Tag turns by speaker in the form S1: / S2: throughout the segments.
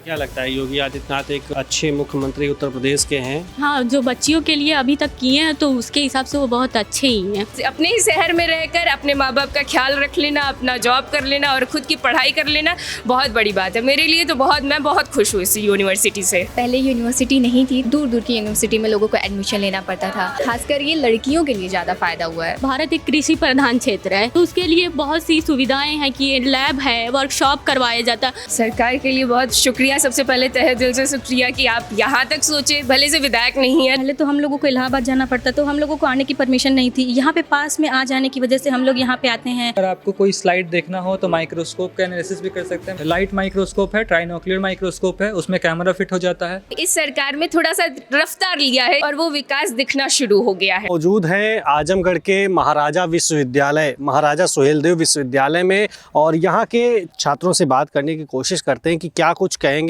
S1: क्या लगता है योगी आदित्यनाथ एक अच्छे मुख्यमंत्री उत्तर प्रदेश के हैं?
S2: हाँ, जो बच्चियों के लिए अभी तक किए हैं तो उसके हिसाब से वो बहुत अच्छे ही हैं।
S3: अपने ही शहर में रहकर अपने माँ बाप का ख्याल रख लेना, अपना जॉब कर लेना और खुद की पढ़ाई कर लेना बहुत बड़ी बात है मेरे लिए। तो मैं बहुत खुश हूँ इस यूनिवर्सिटी से।
S4: पहले यूनिवर्सिटी नहीं थी, दूर दूर की यूनिवर्सिटी में लोगों को एडमिशन लेना पड़ता था। खासकर ये लड़कियों के लिए ज़्यादा फायदा हुआ है।
S2: भारत एक कृषि प्रधान क्षेत्र है तो उसके लिए बहुत सी सुविधाएं हैं कि लैब है, वर्कशॉप करवाया जाता है।
S3: सरकार के लिए बहुत शुक्रिया, सबसे पहले तहे दिल से शुक्रिया कि आप यहाँ तक सोचे। भले से विधायक नहीं है,
S5: पहले तो हम लोगों को इलाहाबाद जाना पड़ता, तो हम लोगों को आने की परमिशन नहीं थी। यहाँ पे पास में आ जाने की वजह से हम लोग यहाँ पे आते हैं।
S6: अगर आपको कोई स्लाइड देखना हो तो माइक्रोस्कोप का एनालिसिस भी कर सकते हैं। लाइट माइक्रोस्कोप है, ट्राइनोक्लियर माइक्रोस्कोप है, उसमें कैमरा फिट हो जाता है।
S3: इस सरकार में थोड़ा सा रफ्तार लिया है और वो विकास दिखना शुरू हो गया है।
S1: मौजूद है आजमगढ़ के महाराजा विश्वविद्यालय, महाराजा सुहेलदेव विश्वविद्यालय में, और यहाँ के छात्रों से बात करने की कोशिश करते हैं कि क्या कुछ कहेंगे,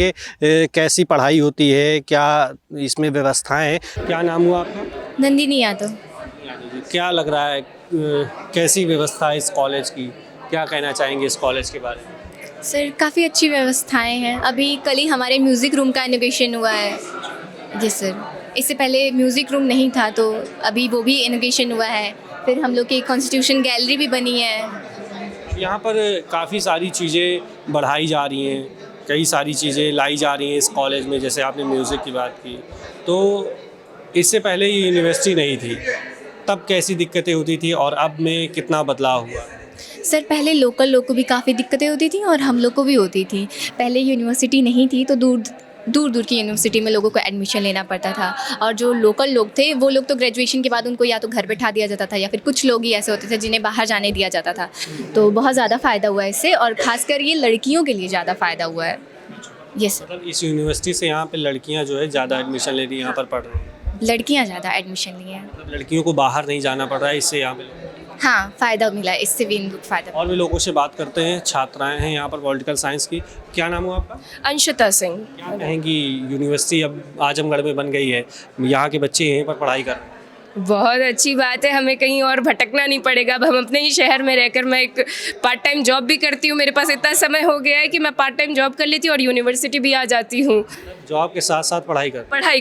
S1: कैसी पढ़ाई होती है, क्या इसमें व्यवस्थाएं हैं। क्या नाम हुआ आपका?
S4: नंदिनी यादव।
S1: क्या लग रहा है, कैसी व्यवस्था है इस कॉलेज की? क्या कहना चाहेंगे इस कॉलेज के बारे में?
S4: सर काफ़ी अच्छी व्यवस्थाएं हैं। अभी कल ही हमारे म्यूज़िक रूम का इनोग्रेशन हुआ है। जी सर, इससे पहले म्यूज़िक रूम नहीं था तो अभी वो भी इनोग्रेशन हुआ है। फिर हम लोग की कॉन्स्टिट्यूशन गैलरी भी बनी है।
S1: यहाँ पर काफ़ी सारी चीज़ें बढ़ाई जा रही हैं, कई सारी चीज़ें लाई जा रही हैं इस कॉलेज में। जैसे आपने म्यूज़िक की बात की, तो इससे पहले ये यूनिवर्सिटी नहीं थी, तब कैसी दिक्कतें होती थी और अब में कितना बदलाव हुआ?
S4: सर पहले लोकल लोग को भी काफ़ी दिक्कतें होती थी और हम लोग को भी होती थी। पहले यूनिवर्सिटी नहीं थी तो दूर दूर की यूनिवर्सिटी में लोगों को एडमिशन लेना पड़ता था, और जो लोकल लोग थे वो लोग तो ग्रेजुएशन के बाद उनको या तो घर बैठा दिया जाता था या फिर कुछ लोग ही ऐसे होते थे जिन्हें बाहर जाने दिया जाता था। तो बहुत ज़्यादा फ़ायदा हुआ है इससे, और ख़ासकर ये लड़कियों के लिए ज़्यादा फ़ायदा हुआ है। यस,
S1: मतलब इस यूनिवर्सिटी से यहाँ पे लड़कियाँ जो है ज़्यादा एडमिशन ले रही हैं, यहाँ पर पढ़ रही हैं।
S4: लड़कियाँ ज़्यादा एडमिशन लिए हैं।
S1: मतलब लड़कियों को बाहर नहीं जाना पड़ रहा है, इससे यहाँ पे
S4: हाँ, फ़ायदा मिला है, इससे भी फ़ायदा।
S1: और भी लोगों से बात करते हैं। छात्राएं हैं यहाँ पर पॉलिटिकल साइंस की। क्या नाम हुआ आपका?
S3: अंशिता सिंह।
S1: क्या कहेंगी, यूनिवर्सिटी अब आजमगढ़ में बन गई है, यहाँ के बच्चे यहीं पर पढ़ाई कर रहे हैं?
S3: बहुत अच्छी बात है, हमें कहीं और भटकना नहीं पड़ेगा। अब हम अपने ही शहर में रहकर, मैं एक पार्ट टाइम जॉब भी करती हूँ, मेरे पास इतना समय हो गया है कि मैं पार्ट टाइम जॉब कर लेती हूँ और यूनिवर्सिटी भी आ जाती हूँ।
S1: जॉब के साथ साथ पढ़ाई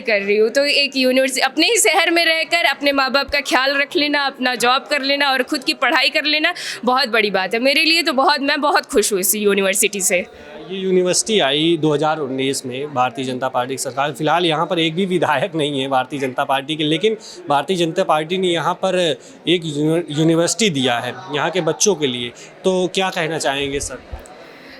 S3: कर रही हूँ। तो एक यूनिवर्सिटी, अपने ही शहर में रहकर अपने माँ बाप का ख्याल रख लेना, अपना जॉब कर लेना और खुद की पढ़ाई कर लेना बहुत बड़ी बात है मेरे लिए। तो मैं बहुत खुश हूँ इस यूनिवर्सिटी से।
S1: ये यूनिवर्सिटी आई 2019 में भारतीय जनता पार्टी की सरकार। फिलहाल यहाँ पर एक भी विधायक नहीं है भारतीय जनता पार्टी के, लेकिन भारतीय जनता पार्टी ने यहाँ पर एक यूनिवर्सिटी दिया है यहाँ के बच्चों के लिए। तो क्या कहना चाहेंगे सर?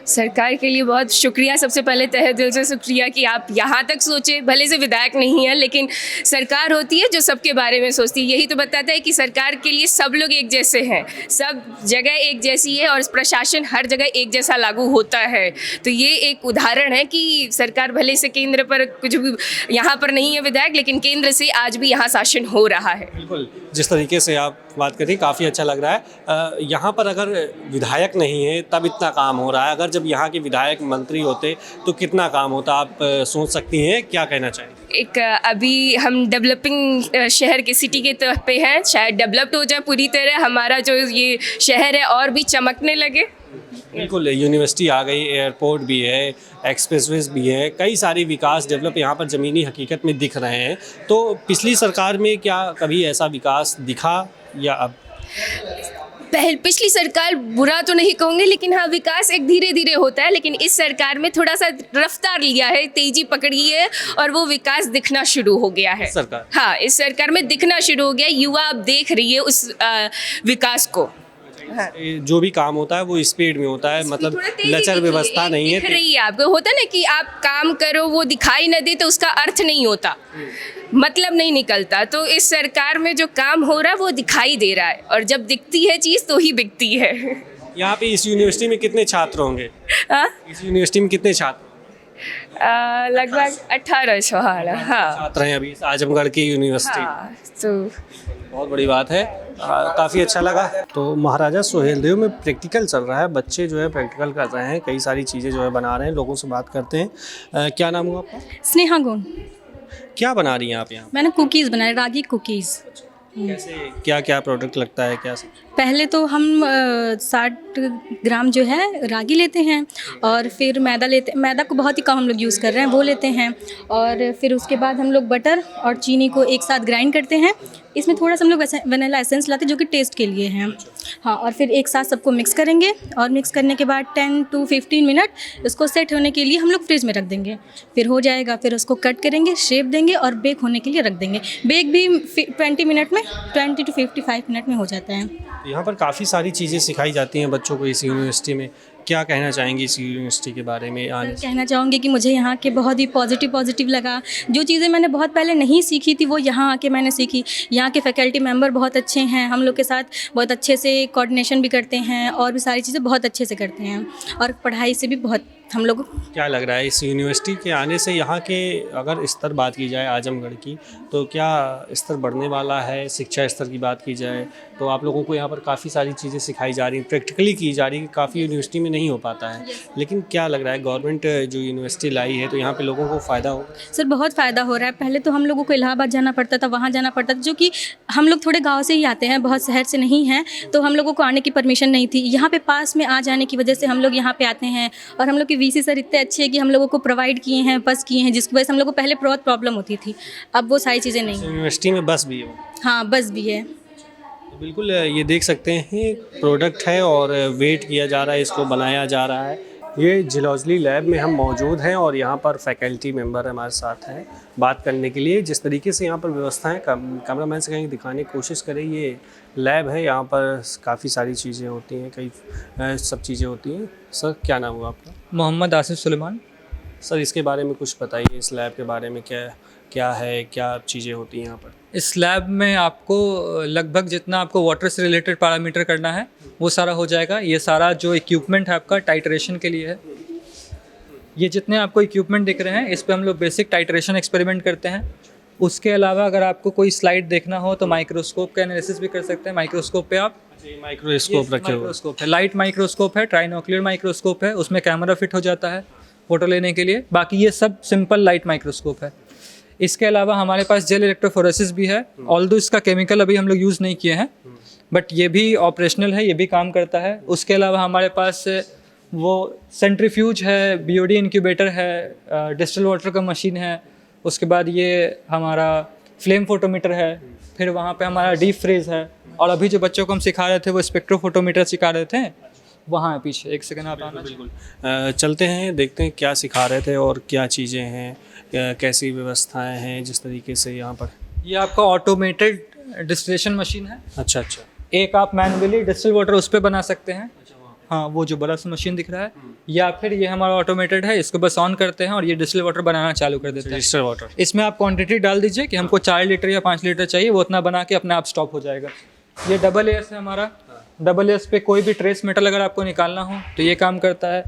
S3: सरकार के लिए बहुत शुक्रिया, सबसे पहले तहे दिल से शुक्रिया कि आप यहाँ तक सोचे। भले से विधायक नहीं है, लेकिन सरकार होती है जो सबके बारे में सोचती है। यही तो बताता है कि सरकार के लिए सब लोग एक जैसे हैं, सब जगह एक जैसी है और प्रशासन हर जगह एक जैसा लागू होता है। तो ये एक उदाहरण है कि सरकार भले से केंद्र पर कुछ भी, यहाँ पर नहीं है विधायक, लेकिन केंद्र से आज भी यहाँ शासन हो रहा है।
S1: बिल्कुल, जिस तरीके से आप बात करें काफ़ी अच्छा लग रहा है। यहाँ पर अगर विधायक नहीं है तब इतना काम हो रहा है, अगर जब यहाँ के विधायक मंत्री होते तो कितना काम होता, आप सोच सकती हैं। क्या कहना चाहेंगे?
S3: एक अभी हम डेवलपिंग शहर के सिटी के तौर पे हैं, शायद डेवलप्ड हो जाए पूरी तरह हमारा जो ये शहर है और भी चमकने लगे।
S1: बिल्कुल, यूनिवर्सिटी आ गई, एयरपोर्ट भी है, एक्सप्रेसवेज भी है, कई सारे विकास डेवलप यहाँ पर ज़मीनी हकीकत में दिख रहे हैं। तो पिछली सरकार में क्या कभी ऐसा विकास दिखा या अब?
S3: पिछली सरकार बुरा तो नहीं कहूँगी, लेकिन हाँ विकास एक धीरे धीरे होता है, लेकिन इस सरकार में थोड़ा सा रफ्तार लिया है, तेजी पकड़ी है और वो विकास दिखना शुरू हो गया है।
S1: सरकार,
S3: हाँ, इस सरकार में दिखना शुरू हो गया। युवा अब देख रही है उस विकास को।
S1: हाँ। जो भी काम होता है वो स्पीड में होता है, मतलब लचर व्यवस्था नहीं है।
S3: दिख रही है आपको, होता ना कि आप काम करो वो दिखाई न दे तो उसका अर्थ नहीं होता, मतलब नहीं निकलता। तो इस सरकार में जो काम हो रहा है वो दिखाई दे रहा है, और जब दिखती है चीज़ तो ही बिकती है।
S1: यहाँ पे इस यूनिवर्सिटी में कितने छात्र होंगे? इस यूनिवर्सिटी में कितने छात्र?
S3: लगभग 1800। हाँ,
S1: छात्र हैं अभी आजमगढ़ की यूनिवर्सिटी।
S3: हाँ, तो
S1: बहुत बड़ी बात है, काफ़ी अच्छा लगा। तो महाराजा सुहेलदेव में प्रैक्टिकल चल रहा है, बच्चे जो है प्रैक्टिकल कर रहे हैं, कई सारी चीज़ें जो है बना रहे हैं। लोगों से बात करते हैं। क्या नाम हुआ आपका?
S5: स्नेहा गुण।
S1: क्या बना रही हैं आप यहाँ?
S5: मैंने कुकीज़ बनाए, रागी कुकीज़।
S1: कैसे क्या क्या प्रोडक्ट लगता है क्या सब?
S5: पहले तो हम 60 ग्राम जो है रागी लेते हैं और फिर मैदा को बहुत ही कम हम लोग यूज़ कर रहे हैं, वो लेते हैं। और फिर उसके बाद हम लोग बटर और चीनी को एक साथ ग्राइंड करते हैं। इसमें थोड़ा सा हम लोग वनीला एसेंस लाते हैं जो कि टेस्ट के लिए हैं। हाँ, और फिर एक साथ सबको मिक्स करेंगे और मिक्स करने के बाद 10 to 15 मिनट इसको सेट होने के लिए हम लोग फ्रिज में रख देंगे। फिर हो जाएगा, फिर उसको कट करेंगे, शेप देंगे और बेक होने के लिए रख देंगे। बेक भी 20 मिनट में 20 to 55 मिनट में हो जाता है।
S1: यहाँ पर काफ़ी सारी चीज़ें सिखाई जाती हैं बच्चों को इस यूनिवर्सिटी में। क्या कहना चाहेंगी इस यूनिवर्सिटी के बारे में आने से?
S5: कहना चाहूँगी कि मुझे यहाँ के बहुत ही पॉजिटिव लगा। जो चीज़ें मैंने बहुत पहले नहीं सीखी थी वो यहाँ आके मैंने सीखी। यहाँ के फैकल्टी मेंबर बहुत अच्छे हैं, हम लोग के साथ बहुत अच्छे से कोऑर्डिनेशन भी करते हैं और भी सारी चीज़ें बहुत अच्छे से करते हैं और पढ़ाई से भी बहुत हम लोग।
S1: क्या लग रहा है इस यूनिवर्सिटी के आने से यहाँ के अगर स्तर बात की जाए आजमगढ़ की, तो क्या स्तर बढ़ने वाला है? शिक्षा स्तर की बात की जाए तो आप लोगों को यहाँ पर काफ़ी सारी चीज़ें सिखाई जा रही हैं, प्रैक्टिकली की जा रही है, काफ़ी यूनिवर्सिटी में नहीं हो पाता है। लेकिन क्या लग रहा है गवर्नमेंट जो यूनिवर्सिटी लाई है तो यहाँ पे लोगों को फ़ायदा हो?
S5: सर बहुत फ़ायदा हो रहा है। पहले तो हम लोगों को इलाहाबाद जाना पड़ता था, वहाँ जाना पड़ता था, जो कि हम लोग थोड़े गाँव से ही आते हैं, बहुत शहर से नहीं हैं, तो हम लोगों को आने की परमिशन नहीं थी। यहाँ पे पास में आ जाने की वजह से हम लोग यहाँ पे आते हैं और हम लोग के वीसी सर इतने अच्छे हैं कि हम लोगों को प्रोवाइड किए हैं, बस किए हैं, जिसकी वजह से हम लोग को पहले बहुत प्रॉब्लम होती थी। अब वो सारी चीज़ें नहीं।
S1: यूनिवर्सिटी में बस भी है?
S5: हाँ, बस भी है।
S1: तो बिल्कुल ये देख सकते हैं प्रोडक्ट है और वेट किया जा रहा है, इसको बनाया जा रहा है। ये जिलॉजली लैब में हम मौजूद हैं और यहाँ पर फैकल्टी मेंबर हमारे साथ हैं बात करने के लिए। जिस तरीके से यहाँ पर व्यवस्थाएं कैमरामैन से कहीं दिखाने की कोशिश करें, ये लैब है, यहाँ पर काफ़ी सारी चीज़ें होती हैं, कई सब चीज़ें होती हैं। सर क्या नाम हुआ आपका?
S6: मोहम्मद आसिफ सुलेमान।
S1: सर इसके बारे में कुछ बताइए, इस लैब के बारे में क्या है, क्या चीज़ें होती हैं यहाँ पर?
S6: इस लैब में आपको लगभग जितना आपको वाटर से रिलेटेड पैरामीटर करना है वो सारा हो जाएगा। ये सारा जो इक्विपमेंट है आपका टाइट्रेशन के लिए है। ये जितने आपको इक्विपमेंट दिख रहे हैं इस पे हम लोग बेसिक टाइट्रेशन एक्सपेरिमेंट करते हैं। उसके अलावा अगर आपको कोई स्लाइड देखना हो तो माइक्रोस्कोप का एनालिसिस भी कर सकते हैं। माइक्रोस्कोप पे आप
S1: माइक्रोस्कोप रखे हुए?
S6: माइक्रोस्कोप है, लाइट माइक्रोस्कोप है, ट्राइनोक्लियर माइक्रोस्कोप है, उसमें कैमरा फिट हो जाता है फ़ोटो लेने के लिए। बाकी ये सब सिंपल लाइट माइक्रोस्कोप है। इसके अलावा हमारे पास जेल इलेक्ट्रोफोरेसिस भी है। ऑल्दो इसका केमिकल अभी हम लोग यूज़ नहीं किए हैं, बट ये भी ऑपरेशनल है, ये भी काम करता है। उसके अलावा हमारे पास वो सेंट्रीफ्यूज है, बीओडी इंक्यूबेटर है, डिस्टिल वाटर का मशीन है। उसके बाद ये हमारा फ्लेम फोटोमीटर है, फिर वहाँ पे हमारा डीप फ्रीज है, और अभी जो बच्चों को हम सिखा रहे थे वो स्पेक्ट्रोफोटोमीटर सिखा रहे थे, वहाँ है पीछे। एक सेकंड आप आना।
S1: बिल्कुल चलते हैं, देखते हैं क्या सिखा रहे थे और क्या चीज़ें हैं, कैसी व्यवस्थाएं हैं जिस तरीके से यहाँ पर।
S6: ये आपका ऑटोमेटेड डिस्टिलेशन मशीन है।
S1: अच्छा।
S6: एक आप मैनुअली डिस्टिल वाटर उस पर बना सकते हैं। हाँ, वो जो बड़ा सा मशीन दिख रहा है, या फिर ये हमारा ऑटोमेटेड है, इसको बस ऑन करते हैं और ये डिस्टिल वाटर बनाना चालू कर देता है।
S1: डिस्टिल वाटर, इसमें
S6: इसमें आप क्वांटिटी डाल दीजिए कि हमको 4 लीटर या 5 लीटर चाहिए, वो उतना बना के अपने आप स्टॉप हो जाएगा। ये डबल एयर्स है हमारा। डबल एयर्स पे कोई भी ट्रेस मेटल अगर आपको निकालना हो तो ये काम करता है।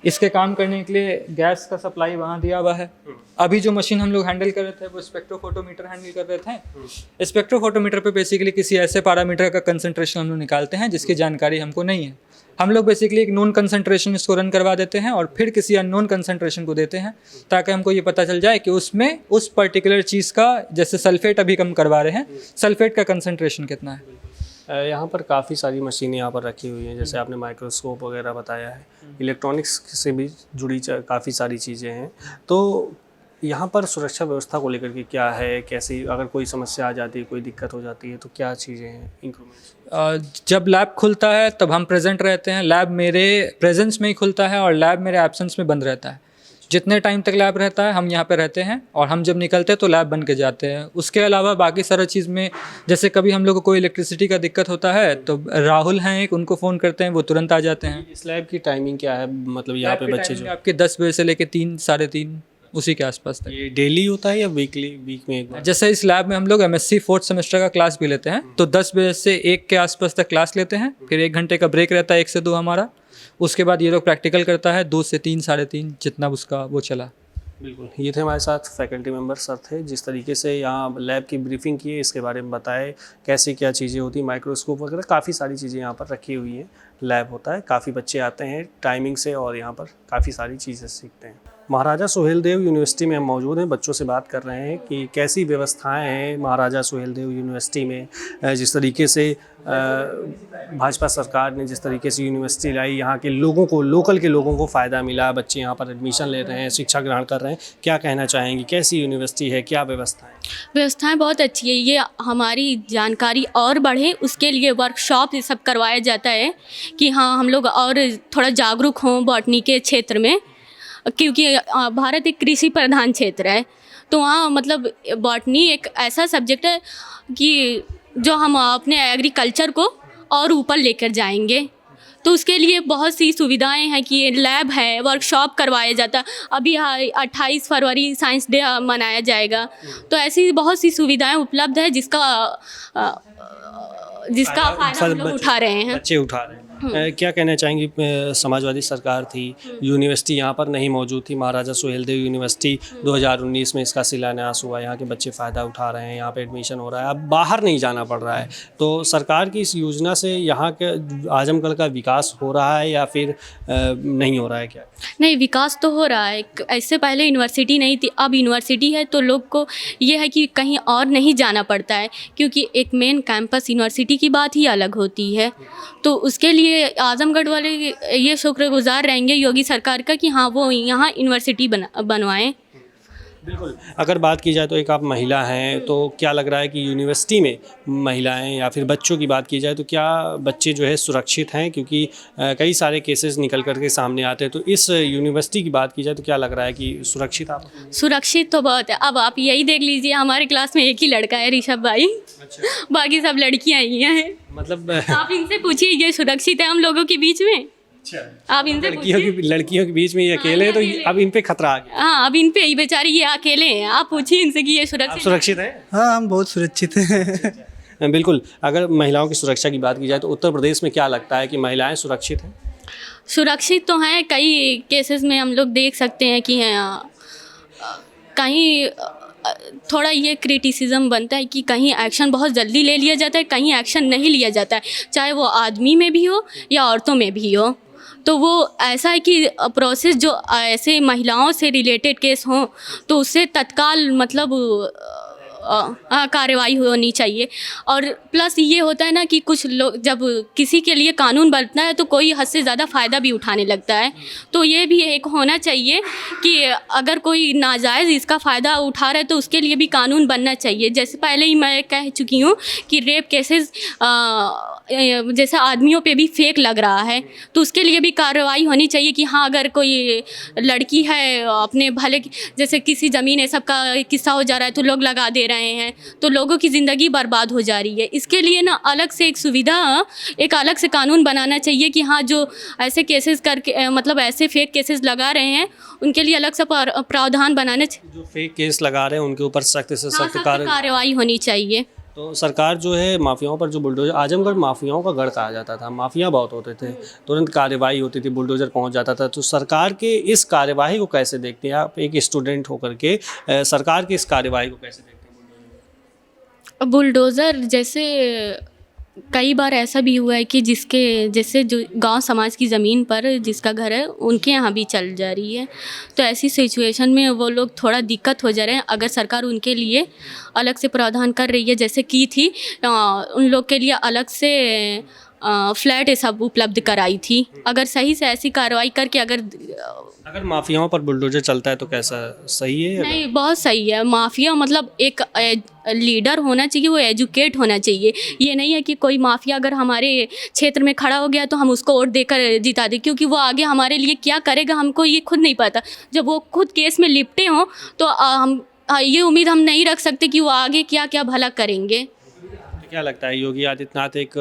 S6: इसके काम करने के लिए गैस का सप्लाई वहाँ दिया हुआ है। अभी जो मशीन हम लोग हैंडल कर रहे थे वो स्पेक्ट्रोफोटोमीटर हैंडल कर रहे थे। स्पेक्ट्रोफोटोमीटर पे बेसिकली किसी ऐसे पैरामीटर का कंसंट्रेशन हम लोग निकालते हैं जिसकी जानकारी हमको नहीं है। हम लोग बेसिकली एक नोन कंसंट्रेशन इसको रन करवा देते हैं और फिर किसी अननोन कंसंट्रेशन को देते हैं, ताकि हमको ये पता चल जाए कि उसमें उस पर्टिकुलर चीज़ का, जैसे सल्फेट अभी हम करवा रहे हैं, सल्फेट का कंसंट्रेशन कितना है।
S1: यहाँ पर काफ़ी सारी मशीनें यहाँ पर रखी हुई हैं, जैसे आपने माइक्रोस्कोप वगैरह बताया है, इलेक्ट्रॉनिक्स से भी जुड़ी काफ़ी सारी चीज़ें हैं। तो यहाँ पर सुरक्षा व्यवस्था को लेकर के क्या है, कैसी, अगर कोई समस्या आ जाती है, कोई दिक्कत हो जाती है तो क्या चीज़ें हैं इंक्रूवमेंट्स?
S6: जब लैब खुलता है तब हम प्रेजेंट रहते हैं। लैब मेरे प्रेजेंस में ही खुलता है और लैब मेरे एब्सेंस में बंद रहता है। जितने टाइम तक लैब रहता है हम यहाँ पे रहते हैं, और हम जब निकलते हैं तो लैब बन के जाते हैं। उसके अलावा बाकी सारा चीज़ में, जैसे कभी हम लोग को कोई इलेक्ट्रिसिटी का दिक्कत होता है तो राहुल हैं एक, उनको फ़ोन करते हैं, वो तुरंत आ जाते हैं।
S1: इस लैब की टाइमिंग क्या है, मतलब यहाँ पे बच्चे जो
S6: आपके 10 बजे से लेके 3 साढ़े 3 उसी के आसपास तक।
S1: ये डेली होता है या वीक में एक बार?
S6: जैसे इस लैब में हम लोग MSc 4th सेमेस्टर का क्लास भी लेते हैं, तो 10 बजे से 1 के आसपास तक क्लास लेते हैं, फिर 1 घंटे का ब्रेक रहता है, 1 से 2 हमारा। उसके बाद ये लोग प्रैक्टिकल करता है 2 से 3 साढ़े 3 जितना उसका वो चला।
S1: बिल्कुल, ये थे हमारे साथ फैकल्टी मेंबर सर थे, जिस तरीके से यहाँ लैब की ब्रीफिंग की, इसके बारे में बताए कैसे क्या चीज़ें होती, माइक्रोस्कोप वगैरह काफ़ी सारी चीज़ें यहाँ पर रखी हुई हैं। लैब होता है। काफ़ी बच्चे आते हैं टाइमिंग से और यहाँ पर काफ़ी सारी चीज़ें सीखते हैं। महाराजा सुहेलदेव यूनिवर्सिटी में हम मौजूद हैं, बच्चों से बात कर रहे हैं कि कैसी व्यवस्थाएं हैं महाराजा सुहेलदेव यूनिवर्सिटी में। जिस तरीके से भाजपा सरकार ने जिस तरीके से यूनिवर्सिटी लाई, यहाँ के लोगों को, लोकल के लोगों को फ़ायदा मिला, बच्चे यहाँ पर एडमिशन ले रहे हैं, शिक्षा ग्रहण कर रहे हैं। क्या कहना चाहेंगी, कैसी यूनिवर्सिटी है, क्या व्यवस्थाएँ?
S2: व्यवस्थाएं बहुत अच्छी है। ये हमारी जानकारी और बढ़े उसके लिए वर्कशॉप ये सब करवाया जाता है कि हाँ हम लोग और थोड़ा जागरूक हों बॉटनी के क्षेत्र में, क्योंकि भारत एक कृषि प्रधान क्षेत्र है। तो वहाँ मतलब बॉटनी एक ऐसा सब्जेक्ट है कि जो हम अपने एग्रीकल्चर को और ऊपर लेकर जाएंगे। तो उसके लिए बहुत सी सुविधाएं हैं कि लैब है, वर्कशॉप करवाया जाता है। अभी 28 फरवरी साइंस डे मनाया जाएगा। तो ऐसी बहुत सी सुविधाएं उपलब्ध है जिसका फ़ायदा हम लोग उठा रहे हैं।
S1: बच्चे उठा रहे हैं। क्या कहना चाहेंगी, समाजवादी सरकार थी, यूनिवर्सिटी यहाँ पर नहीं मौजूद थी, महाराजा सुहेलदेव यूनिवर्सिटी 2019 में इसका शिलान्यास हुआ, यहाँ के बच्चे फ़ायदा उठा रहे हैं, यहाँ पे एडमिशन हो रहा है, अब बाहर नहीं जाना पड़ रहा है। तो सरकार की इस योजना से यहाँ के आजमगढ़ का विकास हो रहा है या फिर नहीं हो रहा है? क्या
S2: नहीं, विकास तो हो रहा है। इससे पहले यूनिवर्सिटी नहीं थी, अब यूनिवर्सिटी है तो लोग को ये है कि कहीं और नहीं जाना पड़ता है, क्योंकि एक मेन कैंपस यूनिवर्सिटी की बात ही अलग होती है। तो उसके लिए आजमगढ़ वाले ये शुक्रगुजार रहेंगे योगी सरकार का कि हाँ वो यहाँ यूनिवर्सिटी बनवाएं।
S1: बिल्कुल। अगर बात की जाए तो एक आप महिला हैं, तो क्या लग रहा है कि यूनिवर्सिटी में महिलाएं या फिर बच्चों की बात की जाए तो क्या बच्चे जो है सुरक्षित हैं? क्योंकि कई सारे केसेस निकल कर के सामने आते हैं। तो इस यूनिवर्सिटी की बात की जाए तो क्या लग रहा है कि सुरक्षित आप?
S2: सुरक्षित तो बहुत है। अब आप यही देख लीजिए, हमारे क्लास में एक ही लड़का है, ऋषभ भाई। अच्छा। बाकी सब लड़कियाँ ही हैं। मतलब आप इनसे पूछिए, ये सुरक्षित है हम लोगों के बीच में? अच्छा। आप इनसे
S1: लड़कियों के बीच में ये अकेले हैं, तो अब इन पे खतरा आ गया।
S2: हाँ, अब इन पे ही बेचारी ये अकेले हैं। आप पूछिए इनसे कि ये सुरक्षित
S1: है?
S7: हाँ, हम बहुत सुरक्षित हैं।
S1: बिल्कुल। अगर महिलाओं की सुरक्षा की बात की जाए तो उत्तर प्रदेश में क्या लगता है कि महिलाएं सुरक्षित हैं?
S2: सुरक्षित तो हैं। कई केसेस में हम लोग देख सकते हैं कि कहीं थोड़ा ये क्रिटिसिज्म बनता है कि कहीं एक्शन बहुत जल्दी ले लिया जाता है, कहीं एक्शन नहीं लिया जाता है, चाहे वो आदमी में भी हो या औरतों में भी हो। तो वो ऐसा है कि प्रोसेस जो ऐसे महिलाओं से रिलेटेड केस हों तो उससे तत्काल मतलब कार्रवाई होनी चाहिए। और प्लस ये होता है ना कि कुछ लोग जब किसी के लिए कानून बनता है तो कोई हद से ज़्यादा फ़ायदा भी उठाने लगता है। तो ये भी एक होना चाहिए कि अगर कोई नाजायज़ इसका फ़ायदा उठा रहा है तो उसके लिए भी कानून बनना चाहिए। जैसे पहले ही मैं कह चुकी हूँ कि रेप केसेस जैसे आदमियों पे भी फेक लग रहा है, तो उसके लिए भी कार्रवाई होनी चाहिए कि हाँ अगर कोई लड़की है अपने भले, जैसे किसी ज़मीन ये सब का किस्सा हो जा रहा है तो लोग लगा दे रहे हैं, तो लोगों की ज़िंदगी बर्बाद हो जा रही है। इसके लिए ना अलग से एक सुविधा, एक अलग से कानून बनाना चाहिए कि हाँ जो ऐसे केसेस करके मतलब ऐसे फेक केसेस लगा रहे हैं उनके लिए अलग से प्रावधान बनाने चाहिए।
S1: जो फेक केस लगा रहे हैं उनके ऊपर सख्त से सख्त
S2: कार्रवाई होनी चाहिए।
S1: तो सरकार जो है माफियाओं पर जो बुलडोजर, आजमगढ़ माफियाओं का गढ़ कहा जाता था, माफिया बहुत होते थे, तुरंत कार्रवाई होती थी, बुलडोजर पहुंच जाता था। तो सरकार के इस कार्यवाही को कैसे देखते हैं आप, एक स्टूडेंट होकर के सरकार की इस कार्यवाही को कैसे देखते हैं?
S2: बुलडोज़र जैसे कई बार ऐसा भी हुआ है कि जिसके जैसे जो गांव समाज की ज़मीन पर जिसका घर है उनके यहाँ भी चल जा रही है। तो ऐसी सिचुएशन में वो लोग थोड़ा दिक्कत हो जा रहे हैं। अगर सरकार उनके लिए अलग से प्रावधान कर रही है, जैसे की थी उन लोग के लिए अलग से फ्लैट ये सब उपलब्ध कराई थी, अगर सही से ऐसी कार्रवाई करके
S1: अगर माफियाओं पर बुलडोजर चलता है तो कैसा सही है?
S2: नहीं, बहुत सही है। माफिया मतलब एक लीडर होना चाहिए, वो एजुकेट होना चाहिए। ये नहीं है कि कोई माफिया अगर हमारे क्षेत्र में खड़ा हो गया तो हम उसको वोट देकर जिता दें, क्योंकि वो आगे हमारे लिए क्या करेगा हमको ये खुद नहीं पता। जब वो खुद केस में लिपटे हों तो हम ये उम्मीद हम नहीं रख सकते कि वो आगे क्या क्या भला करेंगे।
S1: क्या लगता है योगी आदित्यनाथ एक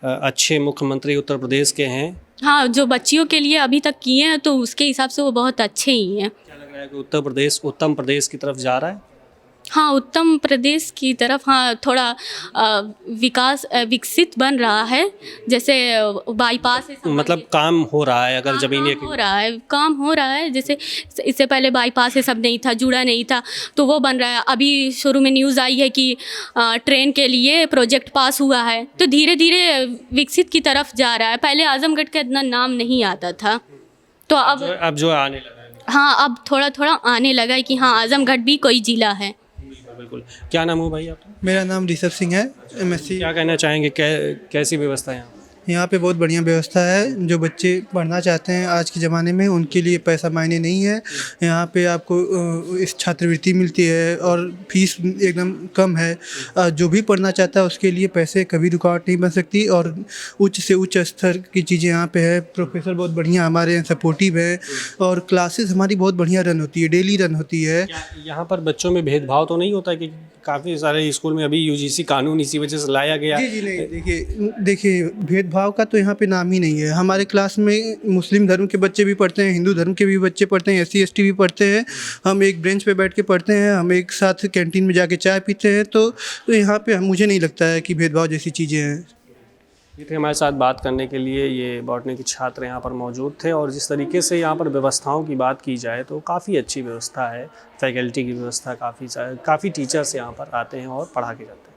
S1: अच्छे मुख्यमंत्री उत्तर प्रदेश के हैं?
S2: हाँ, जो बच्चियों के लिए अभी तक किए हैं तो उसके हिसाब से वो बहुत अच्छे ही हैं।
S1: क्या लग रहा है कि उत्तर प्रदेश उत्तम प्रदेश की तरफ जा रहा है?
S2: हाँ, उत्तम प्रदेश की तरफ हाँ थोड़ा विकसित बन रहा है, जैसे बाईपास है
S1: मतलब काम हो रहा है, अगर ज़मीनी
S2: काम हो रहा है, जैसे इससे पहले बाईपास ये सब नहीं था, जुड़ा नहीं था, तो वो बन रहा है। अभी शुरू में न्यूज़ आई है कि ट्रेन के लिए प्रोजेक्ट पास हुआ है, तो धीरे धीरे विकसित की तरफ जा रहा है। पहले आजमगढ़ का इतना नाम नहीं आता था, तो अब
S1: जो आने लगा है।
S2: हाँ, अब थोड़ा थोड़ा आने लगा है कि हाँ आजमगढ़ भी कोई ज़िला है।
S1: बिल्कुल। क्या नाम हो भाई आपका?
S7: मेरा नाम ऋषभ सिंह है, MSc।
S1: क्या कहना चाहेंगे, कैसी व्यवस्था है यहाँ?
S7: यहाँ पे बहुत बढ़िया व्यवस्था है। जो बच्चे पढ़ना चाहते हैं आज के ज़माने में, उनके लिए पैसा मायने नहीं है। यहाँ पे आपको इस छात्रवृत्ति मिलती है और फीस एकदम कम है। जो भी पढ़ना चाहता है उसके लिए पैसे कभी रुकावट नहीं बन सकती, और उच्च से उच्च स्तर की चीज़ें यहाँ पे है। प्रोफेसर बहुत बढ़िया हमारे यहाँ सपोर्टिव है, और क्लासेस हमारी बहुत बढ़िया रन होती है, डेली रन होती है।
S1: यहाँ पर बच्चों में भेदभाव तो नहीं होता कि काफ़ी सारे स्कूल में अभी UGC कानून इसी वजह से लाया गया?
S7: जी नहीं, देखिए भेदभाव का तो यहाँ पे नाम ही नहीं है। हमारे क्लास में मुस्लिम धर्म के बच्चे भी पढ़ते हैं, हिंदू धर्म के भी बच्चे पढ़ते हैं, SC ST भी पढ़ते हैं। हम एक बेंच पे बैठ के पढ़ते हैं, हम एक साथ कैंटीन में जाके चाय पीते हैं। तो यहाँ पे मुझे नहीं लगता है कि भेदभाव जैसी चीज़ें हैं।
S1: ये थे हमारे साथ बात करने के लिए, ये बॉटनी के छात्र यहाँ पर मौजूद थे, और जिस तरीके से यहाँ पर व्यवस्थाओं की बात की जाए तो काफ़ी अच्छी व्यवस्था है। फैकल्टी की व्यवस्था काफ़ी टीचर्स यहाँ पर आते हैं और पढ़ा के जाते हैं।